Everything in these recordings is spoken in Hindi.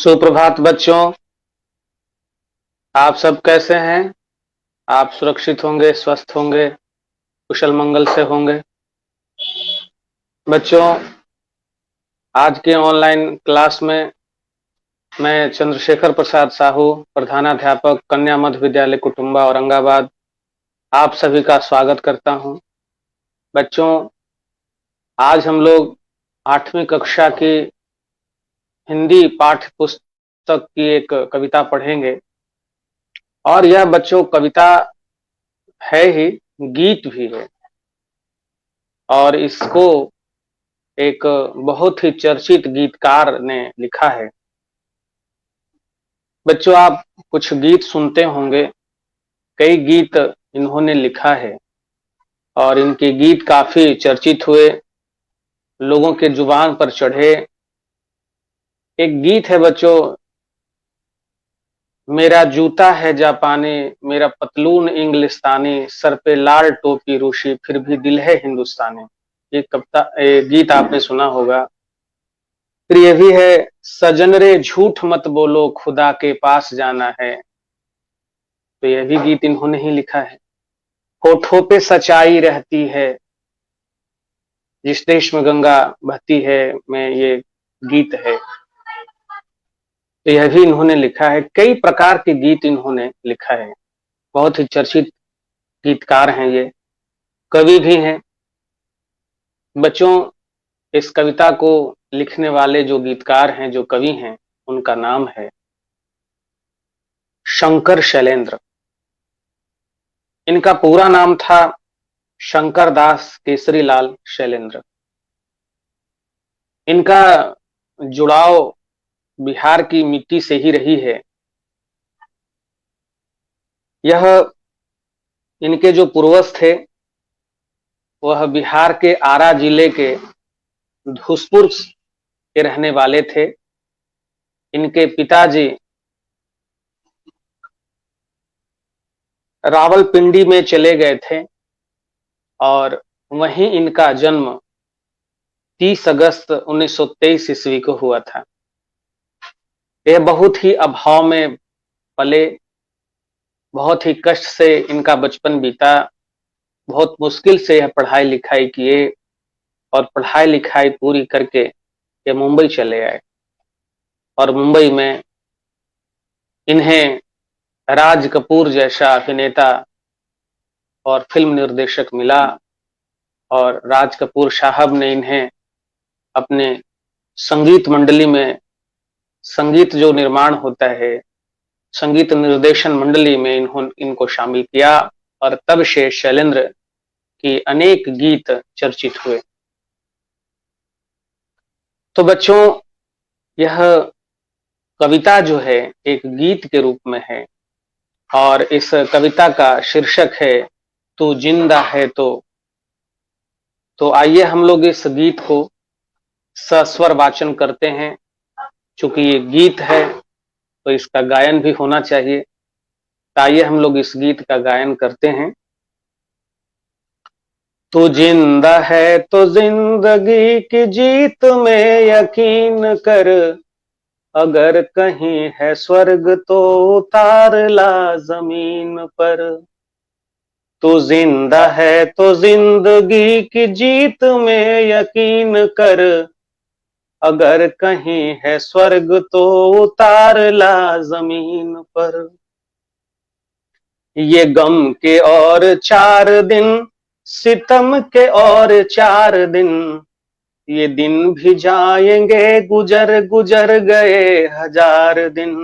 सुप्रभात बच्चों। आप सब कैसे हैं? आप सुरक्षित होंगे, स्वस्थ होंगे, कुशल मंगल से होंगे। बच्चों, आज के ऑनलाइन क्लास में मैं चंद्रशेखर प्रसाद साहू, प्रधानाध्यापक, कन्या मध्य विद्यालय कुटुंबा, औरंगाबाद, आप सभी का स्वागत करता हूं। बच्चों, आज हम लोग 8वीं कक्षा की हिंदी पाठ्य पुस्तक की एक कविता पढ़ेंगे। और यह बच्चों कविता है ही, गीत भी है। और इसको एक बहुत ही चर्चित गीतकार ने लिखा है। बच्चों, आप कुछ गीत सुनते होंगे, कई गीत इन्होंने लिखा है और इनके गीत काफी चर्चित हुए, लोगों के जुबान पर चढ़े। एक गीत है बच्चों, मेरा जूता है जापानी, मेरा पतलून इंग्लिस्तानी, सर पे लाल टोपी रूसी, फिर भी दिल है हिंदुस्तानी। ये गीत आपने सुना होगा। फिर ये भी है, सजन रे झूठ मत बोलो, खुदा के पास जाना है। तो यह भी गीत इन्होंने ही लिखा है। होठों पे सच्चाई रहती है, जिस देश में गंगा बहती है, में ये गीत है। तो यह भी इन्होंने लिखा है। कई प्रकार के गीत इन्होंने लिखा है। बहुत ही चर्चित गीतकार हैं ये, कवि भी हैं। बच्चों, इस कविता को लिखने वाले जो गीतकार हैं, जो कवि हैं, उनका नाम है शंकर शैलेंद्र। इनका पूरा नाम था शंकर दास केसरीलाल शैलेंद्र। इनका जुड़ाव बिहार की मिट्टी से ही रही है। यह इनके जो पूर्वज थे, वह बिहार के आरा जिले के धूसपुर के रहने वाले थे। इनके पिताजी रावलपिंडी में चले गए थे और वहीं इनका जन्म 30 अगस्त 1923 ईस्वी को हुआ था। यह बहुत ही अभाव में पले, बहुत ही कष्ट से इनका बचपन बीता। बहुत मुश्किल से यह पढ़ाई लिखाई किए और पढ़ाई लिखाई पूरी करके ये मुंबई चले आए। और मुंबई में इन्हें राज कपूर जैसा अभिनेता और फिल्म निर्देशक मिला और राज कपूर साहब ने इन्हें अपने संगीत मंडली में, संगीत जो निर्माण होता है, संगीत निर्देशन मंडली में इनको शामिल किया। और तब से शैलेंद्र की अनेक गीत चर्चित हुए। तो बच्चों, यह कविता जो है एक गीत के रूप में है और इस कविता का शीर्षक है तू जिंदा है तो आइए हम लोग इस गीत को सस्वर वाचन करते हैं। चूंकि ये गीत है तो इसका गायन भी होना चाहिए। तो आइए हम लोग इस गीत का गायन करते हैं। तू जिंदा है तो जिंदगी की जीत में यकीन कर, अगर कहीं है स्वर्ग तो उतार ला जमीन पर। तू जिंदा है तो जिंदगी की जीत में यकीन कर, अगर कहीं है स्वर्ग तो उतार ला जमीन पर। ये गम के और 4 दिन, सितम के और 4 दिन, ये दिन भी जाएंगे गुजर गुजर गए 1000 दिन।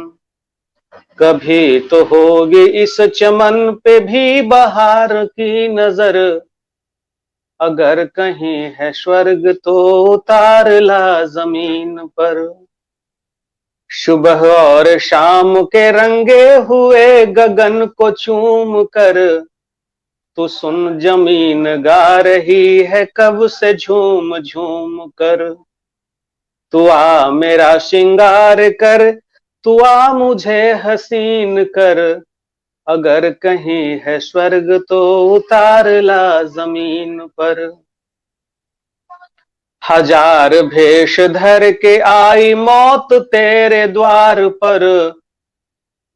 कभी तो होगी इस चमन पे भी बहार की नजर, अगर कहीं है स्वर्ग तो उतार ला जमीन पर। सुबह और शाम के रंगे हुए गगन को चूम कर, तू सुन जमीन गा रही है कब से झूम झूम कर। तू आ मेरा श्रृंगार कर, तू आ मुझे हसीन कर, अगर कहीं है स्वर्ग तो उतार ला जमीन पर। हजार भेष धर के आई मौत तेरे द्वार पर,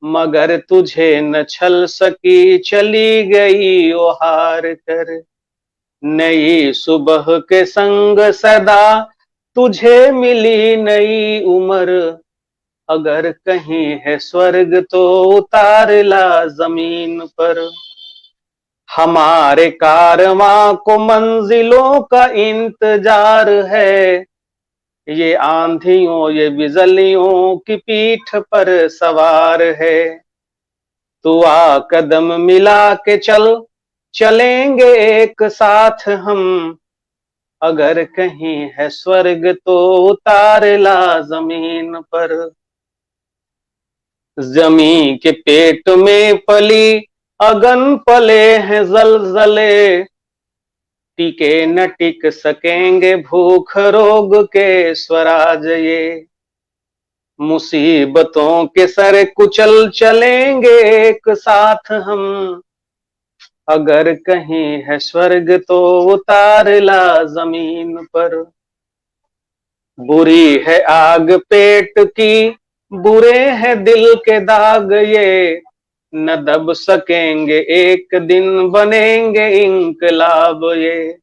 मगर तुझे न छल सकी चली गई ओ हार कर। नई सुबह के संग सदा तुझे मिली नई उम्र, अगर कहीं है स्वर्ग तो उतार ला जमीन पर। हमारे कारवां को मंजिलों का इंतजार है, ये आंधियों ये बिजलियों की पीठ पर सवार है। तू आ कदम मिला के चल, चलेंगे एक साथ हम, अगर कहीं है स्वर्ग तो उतार ला जमीन पर। जमी के पेट में पली अगन पले हैं जलजले, टिके न टिक सकेंगे भूख रोग के स्वराज ये। मुसीबतों के सर कुचल चलेंगे एक साथ हम, अगर कहीं है स्वर्ग तो उतार ला जमीन पर। बुरी है आग पेट की, बुरे हैं दिल के दाग ये, न दब सकेंगे एक दिन बनेंगे इंकलाब ये।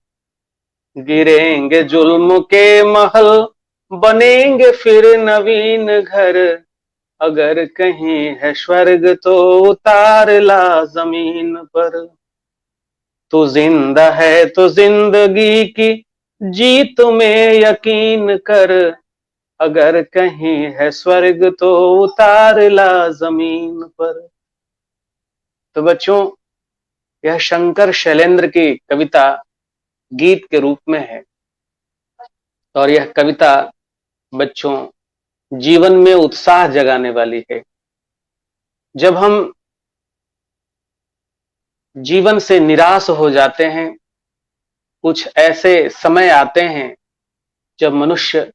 गिरेंगे जुल्म के महल बनेंगे फिर नवीन घर, अगर कहीं है स्वर्ग तो उतार ला जमीन पर। तू जिंदा है तो जिंदगी की जीत में यकीन कर, अगर कहीं है स्वर्ग तो उतार ला जमीन पर। तो बच्चों, यह शंकर शैलेंद्र की कविता गीत के रूप में है, और यह कविता बच्चों जीवन में उत्साह जगाने वाली है। जब हम जीवन से निराश हो जाते हैं, कुछ ऐसे समय आते हैं जब मनुष्य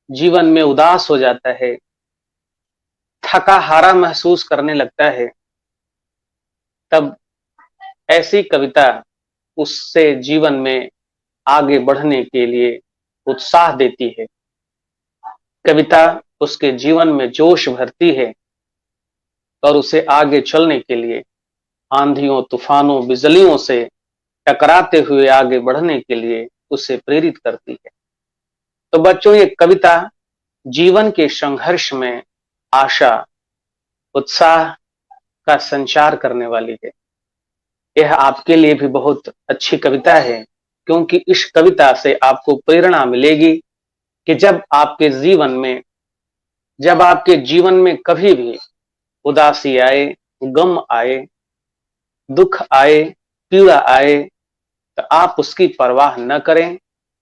जीवन में उदास हो जाता है, थका हारा महसूस करने लगता है, तब ऐसी कविता उससे जीवन में आगे बढ़ने के लिए उत्साह देती है। कविता उसके जीवन में जोश भरती है और उसे आगे चलने के लिए, आंधियों तूफानों बिजलियों से टकराते हुए आगे बढ़ने के लिए उसे प्रेरित करती है। तो बच्चों, ये कविता जीवन के संघर्ष में आशा उत्साह का संचार करने वाली है। यह आपके लिए भी बहुत अच्छी कविता है, क्योंकि इस कविता से आपको प्रेरणा मिलेगी कि जब आपके जीवन में कभी भी उदासी आए, गम आए, दुख आए, पीड़ा आए, तो आप उसकी परवाह न करें,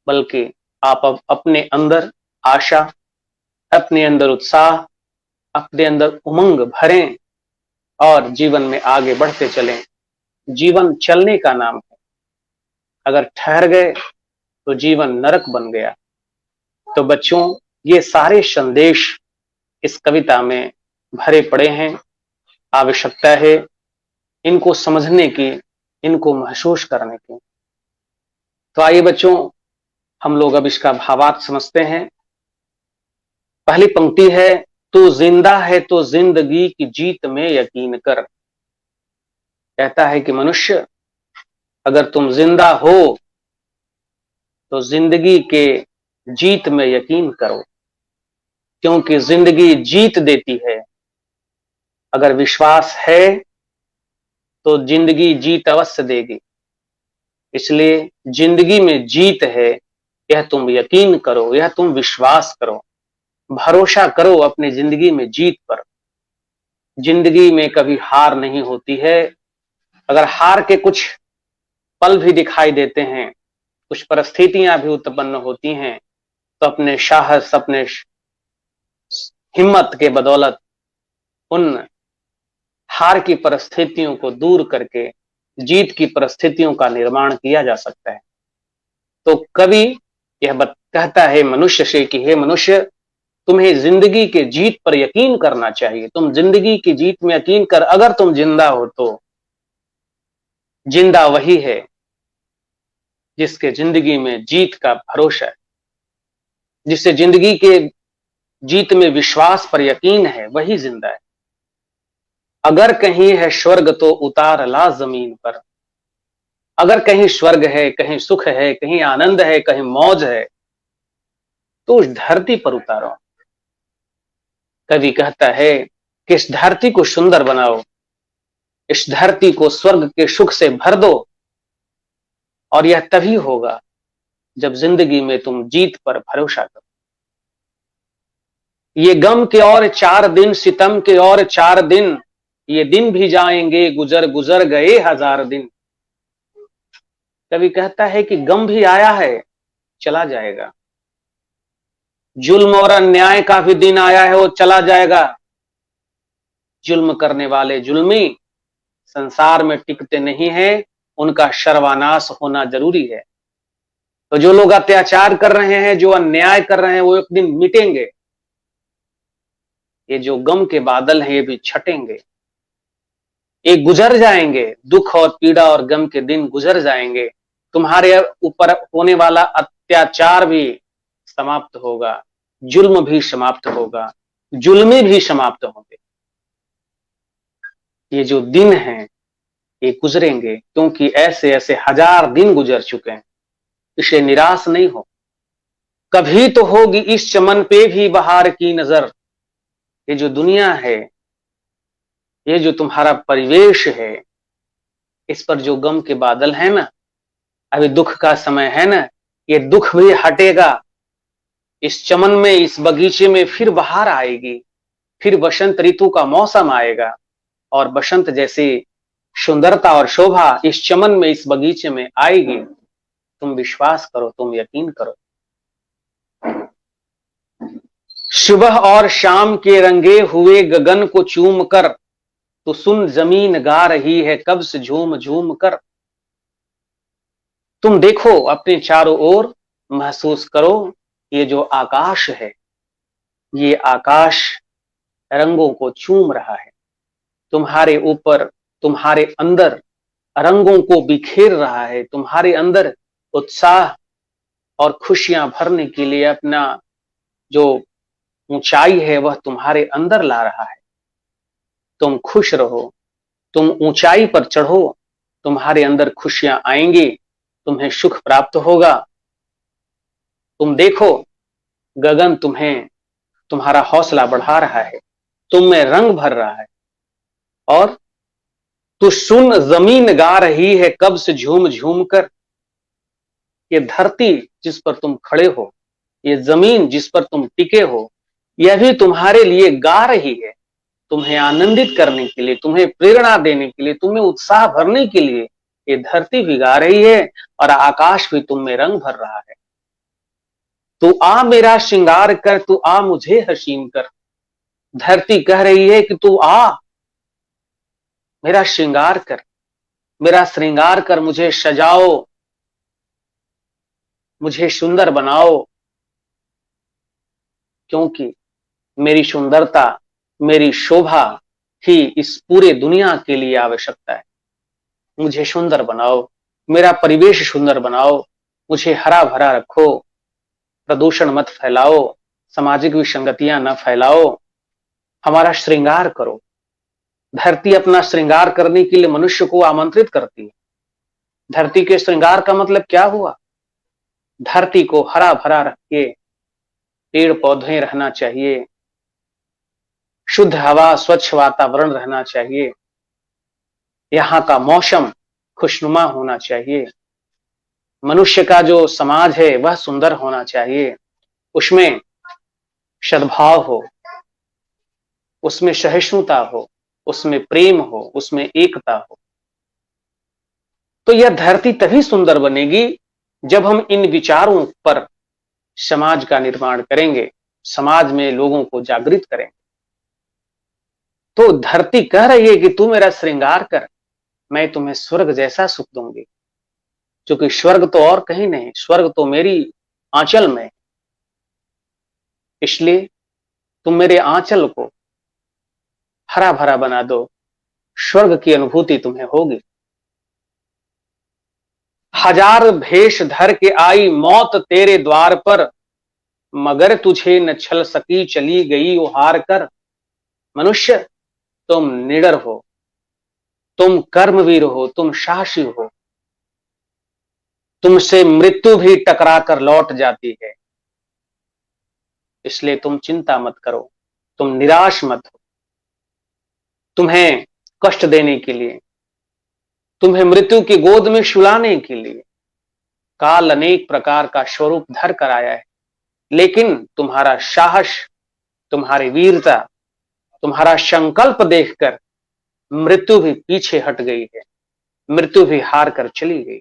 बल्कि आप अपने अंदर आशा, अपने अंदर उत्साह, अपने अंदर उमंग भरें और जीवन में आगे बढ़ते चलें। जीवन चलने का नाम है, अगर ठहर गए तो जीवन नरक बन गया। तो बच्चों, ये सारे संदेश इस कविता में भरे पड़े हैं। आवश्यकता है इनको समझने की, इनको महसूस करने की। तो आइए बच्चों, हम लोग अब इसका भावार्थ समझते हैं। पहली पंक्ति है, तू जिंदा है तो जिंदगी की जीत में यकीन कर। कहता है कि मनुष्य, अगर तुम जिंदा हो तो जिंदगी के जीत में यकीन करो, क्योंकि जिंदगी जीत देती है। अगर विश्वास है तो जिंदगी जीत अवश्य देगी। इसलिए जिंदगी में जीत है, यह तुम यकीन करो, यह तुम विश्वास करो, भरोसा करो अपनी जिंदगी में जीत पर। जिंदगी में कभी हार नहीं होती है। अगर हार के कुछ पल भी दिखाई देते हैं, कुछ परिस्थितियां भी उत्पन्न होती हैं, तो अपने साहस, अपने हिम्मत के बदौलत उन हार की परिस्थितियों को दूर करके जीत की परिस्थितियों का निर्माण किया जा सकता है। तो कवि यह कहता है मनुष्य से कि हे मनुष्य, तुम्हें जिंदगी के जीत पर यकीन करना चाहिए। तुम जिंदगी की जीत में यकीन कर। अगर तुम जिंदा हो तो जिंदा वही है जिसके जिंदगी में जीत का भरोसा है। जिसे जिंदगी के जीत में विश्वास पर यकीन है, वही जिंदा है। अगर कहीं है स्वर्ग तो उतार ला जमीन पर। अगर कहीं स्वर्ग है, कहीं सुख है, कहीं आनंद है, कहीं मौज है, तो उस धरती पर उतारो। कवि कहता है कि इस धरती को सुंदर बनाओ, इस धरती को स्वर्ग के सुख से भर दो, और यह तभी होगा जब जिंदगी में तुम जीत पर भरोसा करो। ये गम के और 4 दिन, सितम के और 4 दिन, ये दिन भी जाएंगे गुजर गुजर गए 1000 दिन। कवि कहता है कि गम भी आया है, चला जाएगा। जुल्म और अन्याय का भी दिन आया है, वो चला जाएगा। जुल्म करने वाले जुल्मी संसार में टिकते नहीं हैं, उनका सर्वनाश होना जरूरी है। तो जो लोग अत्याचार कर रहे हैं, जो अन्याय कर रहे हैं, वो एक दिन मिटेंगे। ये जो गम के बादल हैं, ये भी छटेंगे, ये गुजर जाएंगे। दुख और पीड़ा और गम के दिन गुजर जाएंगे। तुम्हारे ऊपर होने वाला अत्याचार भी समाप्त होगा, जुल्म भी समाप्त होगा, जुल्मी भी समाप्त होंगे। ये जो दिन हैं ये गुजरेंगे, क्योंकि ऐसे ऐसे 1000 दिन गुजर चुके हैं। इसलिए निराश नहीं हो, कभी तो होगी इस चमन पे भी बहार की नजर। ये जो दुनिया है, ये जो तुम्हारा परिवेश है, इस पर जो गम के बादल है ना, अभी दुख का समय है ना, ये दुख भी हटेगा। इस चमन में, इस बगीचे में फिर बहार आएगी, फिर बसंत ऋतु का मौसम आएगा, और बसंत जैसी सुंदरता और शोभा इस चमन में, इस बगीचे में आएगी। तुम विश्वास करो, तुम यकीन करो। सुबह और शाम के रंगे हुए गगन को चूम कर, तो सुन जमीन गा रही है कब से झूम झूम कर। तुम देखो अपने चारों ओर, महसूस करो ये जो आकाश है, ये आकाश रंगों को चूम रहा है। तुम्हारे ऊपर, तुम्हारे अंदर रंगों को बिखेर रहा है। तुम्हारे अंदर उत्साह और खुशियां भरने के लिए अपना जो ऊंचाई है वह तुम्हारे अंदर ला रहा है। तुम खुश रहो, तुम ऊंचाई पर चढ़ो, तुम्हारे अंदर खुशियां आएंगी, तुम्हें सुख प्राप्त होगा। तुम देखो गगन तुम्हें, तुम्हारा हौसला बढ़ा रहा है, तुम में रंग भर रहा है। और तू सुन जमीन गा रही है कब से झूम झूम कर। ये धरती जिस पर तुम खड़े हो, ये जमीन जिस पर तुम टिके हो, यह भी तुम्हारे लिए गा रही है, तुम्हें आनंदित करने के लिए, तुम्हें प्रेरणा देने के लिए, तुम्हें उत्साह भरने के लिए ये धरती भी गा रही है, और आकाश भी तुम में रंग भर रहा है। तू आ मेरा श्रृंगार कर, तू आ मुझे हसीन कर। धरती कह रही है कि तू आ, मेरा श्रृंगार कर, मेरा श्रृंगार कर, मुझे सजाओ, मुझे सुंदर बनाओ, क्योंकि मेरी सुंदरता, मेरी शोभा ही इस पूरे दुनिया के लिए आवश्यकता है। मुझे सुंदर बनाओ, मेरा परिवेश सुंदर बनाओ, मुझे हरा भरा रखो, प्रदूषण मत फैलाओ, सामाजिक विसंगतियां न फैलाओ, हमारा श्रृंगार करो। धरती अपना श्रृंगार करने के लिए मनुष्य को आमंत्रित करती है। धरती के श्रृंगार का मतलब क्या हुआ? धरती को हरा भरा रख के, पेड़ पौधे रहना चाहिए, शुद्ध हवा, स्वच्छ वातावरण रहना चाहिए, यहाँ का मौसम खुशनुमा होना चाहिए, मनुष्य का जो समाज है वह सुंदर होना चाहिए, उसमें सद्भाव हो, उसमें सहिष्णुता हो, उसमें प्रेम हो, उसमें एकता हो। तो यह धरती तभी सुंदर बनेगी जब हम इन विचारों पर समाज का निर्माण करेंगे, समाज में लोगों को जागृत करेंगे। तो धरती कह रही है कि तू मेरा श्रृंगार कर, मैं तुम्हें स्वर्ग जैसा सुख दूंगी। क्योंकि स्वर्ग तो और कहीं नहीं, स्वर्ग तो मेरी आंचल में। इसलिए तुम मेरे आंचल को हरा भरा बना दो, स्वर्ग की अनुभूति तुम्हें होगी। हजार भेष धर के आई मौत तेरे द्वार पर, मगर तुझे न छल सकी चली गई वो हार कर। मनुष्य तुम निडर हो, तुम कर्मवीर हो, तुम साहसी हो, तुमसे मृत्यु भी टकरा कर लौट जाती है। इसलिए तुम चिंता मत करो, तुम निराश मत हो। तुम्हें कष्ट देने के लिए, तुम्हें मृत्यु की गोद में सुलाने के लिए काल अनेक प्रकार का स्वरूप धर कर आया है, लेकिन तुम्हारा साहस, तुम्हारी वीरता, तुम्हारा संकल्प देखकर मृत्यु भी पीछे हट गई है, मृत्यु भी हार कर चली गई।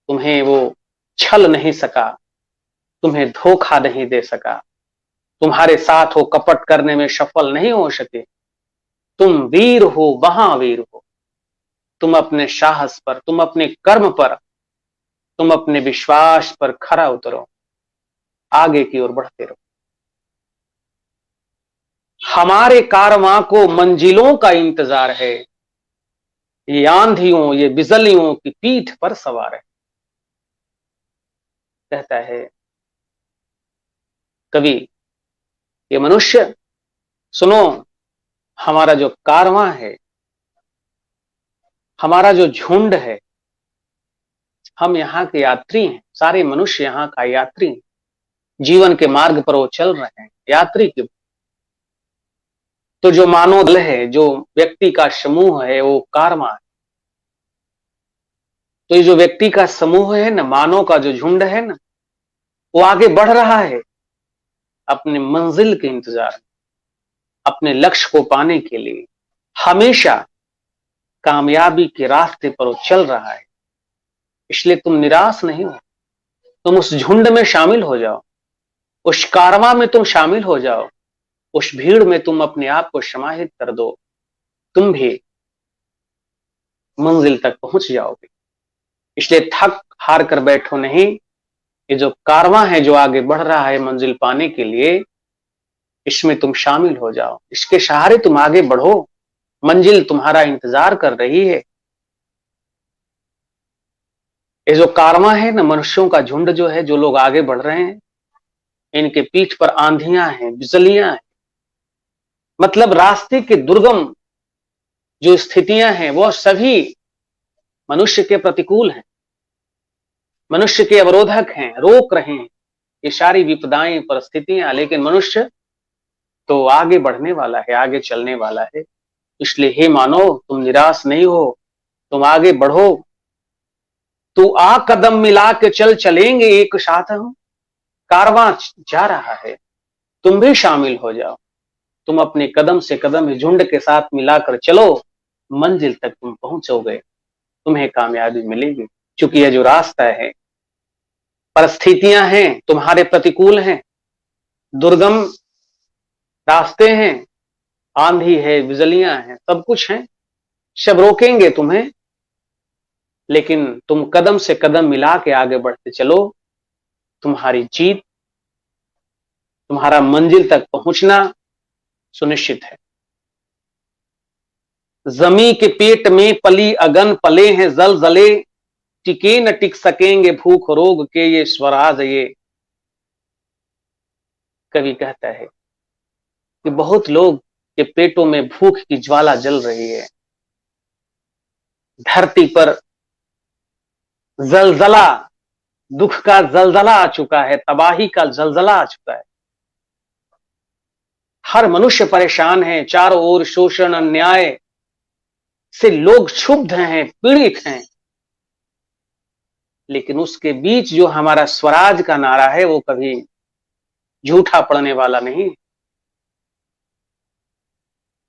तुम्हें वो छल नहीं सका, तुम्हें धोखा नहीं दे सका, तुम्हारे साथ वो कपट करने में सफल नहीं हो सके। तुम वीर हो, महावीर हो। तुम अपने साहस पर, तुम अपने कर्म पर, तुम अपने विश्वास पर खरा उतरो, आगे की ओर बढ़ते रहो। हमारे कारवां को मंजिलों का इंतजार है, ये आंधियों, ये बिजलियों की पीठ पर सवार है। कहता है कवि, ये मनुष्य सुनो, हमारा जो कारवां है, हमारा जो झुंड है, हम यहाँ के यात्री हैं। सारे मनुष्य यहाँ का यात्री हैं, जीवन के मार्ग पर वो चल रहे हैं, यात्री के। तो जो मानव दल है, जो व्यक्ति का समूह है, वो कारवां है। तो ये जो व्यक्ति का समूह है ना, मानव का जो झुंड है ना, वो आगे बढ़ रहा है अपने मंजिल के इंतजार में, अपने लक्ष्य को पाने के लिए हमेशा कामयाबी के रास्ते पर वो चल रहा है। इसलिए तुम निराश नहीं हो, तुम उस झुंड में शामिल हो जाओ, उस कारवां में तुम शामिल हो जाओ, उस भीड़ में तुम अपने आप को समाहित कर दो, तुम भी मंजिल तक पहुंच जाओगे। इसलिए थक हार कर बैठो नहीं, ये जो कारवां है जो आगे बढ़ रहा है मंजिल पाने के लिए, इसमें तुम शामिल हो जाओ, इसके सहारे तुम आगे बढ़ो, मंजिल तुम्हारा इंतजार कर रही है। ये जो कारवां है ना, मनुष्यों का झुंड जो है, जो लोग आगे बढ़ रहे हैं, इनके पीठ पर आंधियां हैं, बिजलियां हैं। मतलब रास्ते के दुर्गम जो स्थितियां हैं, वह सभी मनुष्य के प्रतिकूल हैं, मनुष्य के अवरोधक हैं, रोक रहे हैं ये सारी विपदाएं, परिस्थितियां। लेकिन मनुष्य तो आगे बढ़ने वाला है, आगे चलने वाला है। इसलिए हे मानव, तुम निराश नहीं हो, तुम आगे बढ़ो। तू आ कदम मिला के चल, चलेंगे एक साथ हम। कारवां जा रहा है, तुम भी शामिल हो जाओ। तुम अपने कदम से कदम झुंड के साथ मिलाकर चलो, मंजिल तक तुम पहुंचोगे, तुम्हें कामयाबी मिलेगी। क्योंकि यह जो रास्ता है, परिस्थितियां हैं तुम्हारे प्रतिकूल हैं, दुर्गम रास्ते हैं, आंधी है, बिजलियां हैं, सब कुछ है, सब रोकेंगे तुम्हें। लेकिन तुम कदम से कदम मिला के आगे बढ़ते चलो, तुम्हारी जीत, तुम्हारा मंजिल तक पहुंचना सुनिश्चित है। जमी के पेट में पली अगन पले हैं जलजले, टिके न टिक सकेंगे भूख रोग के ये स्वराज। ये कवि कहता है कि बहुत लोग के पेटों में भूख की ज्वाला जल रही है, धरती पर जलजला, दुख का जलजला आ चुका है, तबाही का जलजला आ चुका है। हर मनुष्य परेशान है, चारों ओर शोषण, अन्याय से लोग क्षुब्ध हैं, पीड़ित हैं। लेकिन उसके बीच जो हमारा स्वराज का नारा है, वो कभी झूठा पड़ने वाला नहीं।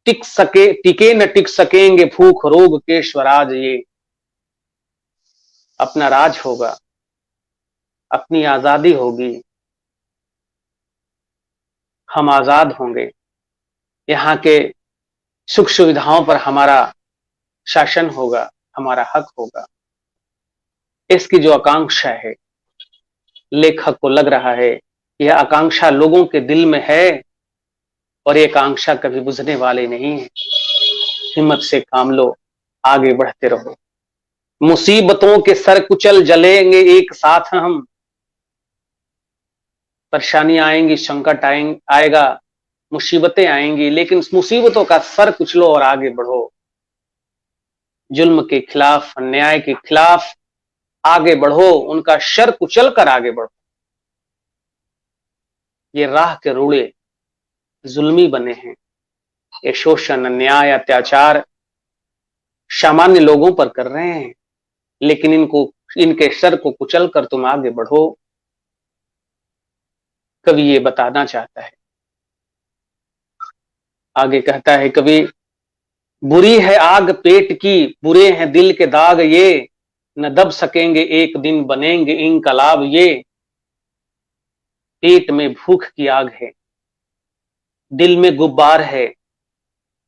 टिके न टिक सकेंगे भूख रोग के स्वराज। ये अपना राज होगा, अपनी आजादी होगी, हम आजाद होंगे, यहाँ के सुख सुविधाओं पर हमारा शासन होगा, हमारा हक होगा। इसकी जो आकांक्षा है, लेखक को लग रहा है यह आकांक्षा लोगों के दिल में है, और ये आकांक्षा कभी बुझने वाली नहीं है। हिम्मत से काम लो, आगे बढ़ते रहो। मुसीबतों के सर कुचल जलेंगे एक साथ हम, परेशानी आएंगी, संकट आएगा, मुसीबतें आएंगी, लेकिन इस मुसीबतों का सर कुचलो और आगे बढ़ो। जुल्म के खिलाफ, अन्याय के खिलाफ आगे बढ़ो, उनका शर कुचल कर आगे बढ़ो। ये राह के रूड़े जुल्मी बने हैं। ये शोषण, अन्याय, अत्याचार सामान्य लोगों पर कर रहे हैं, लेकिन इनके सर को कुचल कर तुम आगे बढ़ो। कवि ये बताना चाहता है। आगे कहता है कवि, बुरी है आग पेट की, बुरे हैं दिल के दाग ये, न दब सकेंगे एक दिन बनेंगे इनकलाब ये। पेट में भूख की आग है, दिल में गुब्बार है,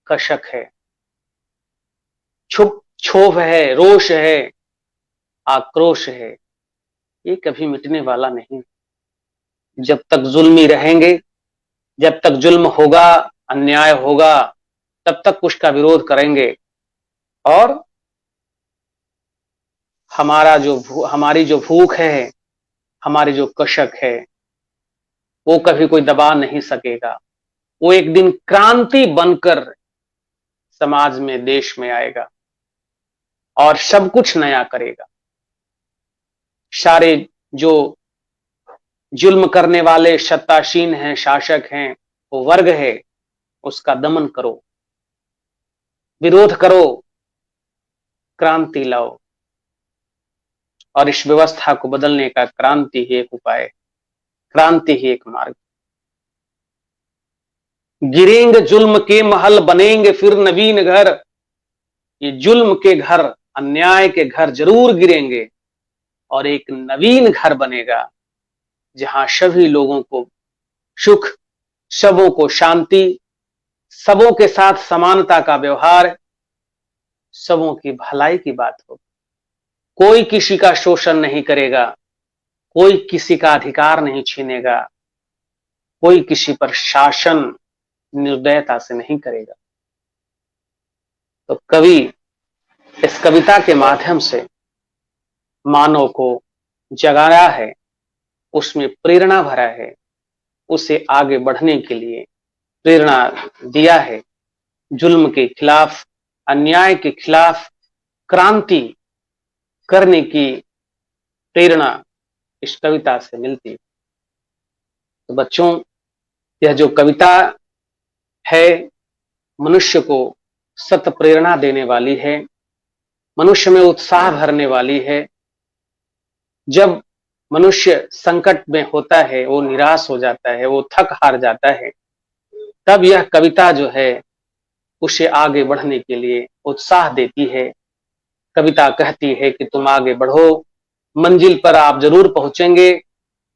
कशक है, छुप क्षोभ है, रोष है, आक्रोश है। ये कभी मिटने वाला नहीं। जब तक जुल्मी रहेंगे, जब तक जुल्म होगा, अन्याय होगा, तब तक उसका विरोध करेंगे। और हमारी जो भूख है, हमारी जो कशक है, वो कभी कोई दबा नहीं सकेगा। वो एक दिन क्रांति बनकर समाज में, देश में आएगा और सब कुछ नया करेगा। सारे जो जुल्म करने वाले सत्तासीन हैं, शासक हैं, वो वर्ग है, उसका दमन करो, विरोध करो, क्रांति लाओ। और इस व्यवस्था को बदलने का क्रांति ही एक उपाय, क्रांति ही एक मार्ग। गिरेंगे जुल्म के महल, बनेंगे फिर नवीन घर। ये जुल्म के घर, अन्याय के घर जरूर गिरेंगे और एक नवीन घर बनेगा, जहां सभी लोगों को सुख, सबों को शांति, सबों के साथ समानता का व्यवहार, सबों की भलाई की बात हो। कोई किसी का शोषण नहीं करेगा, कोई किसी का अधिकार नहीं छीनेगा, कोई किसी पर शासन निर्दयता से नहीं करेगा। तो कवि इस कविता के माध्यम से मानव को जगाया है, उसमें प्रेरणा भरा है, उसे आगे बढ़ने के लिए प्रेरणा दिया है। जुल्म के खिलाफ, अन्याय के खिलाफ क्रांति करने की प्रेरणा इस कविता से मिलती है। तो बच्चों, यह जो कविता है मनुष्य को सत प्रेरणा देने वाली है, मनुष्य में उत्साह भरने वाली है। जब मनुष्य संकट में होता है, वो निराश हो जाता है, वो थक हार जाता है, तब यह कविता जो है उसे आगे बढ़ने के लिए उत्साह देती है। कविता कहती है कि तुम आगे बढ़ो, मंजिल पर आप जरूर पहुंचेंगे,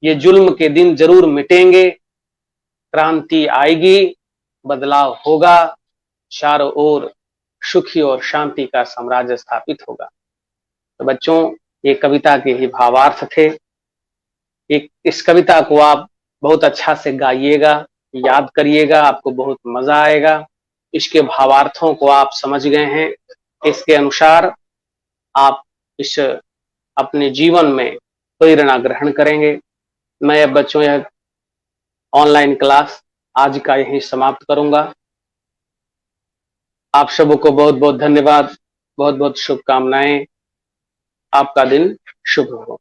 ये जुल्म के दिन जरूर मिटेंगे, क्रांति आएगी, बदलाव होगा, चारों ओर सुखी और शांति का साम्राज्य स्थापित होगा। तो बच्चों, ये कविता के ही भावार्थ थे। इस कविता को आप बहुत अच्छा से गाइएगा, याद करिएगा, आपको बहुत मजा आएगा। इसके भावार्थों को आप समझ गए हैं, इसके अनुसार आप इस अपने जीवन में प्रेरणा ग्रहण करेंगे। मैं अब बच्चों यह ऑनलाइन क्लास आज का यहीं समाप्त करूंगा। आप सबों को बहुत बहुत धन्यवाद, बहुत बहुत शुभकामनाएं। आपका दिन शुभ हो।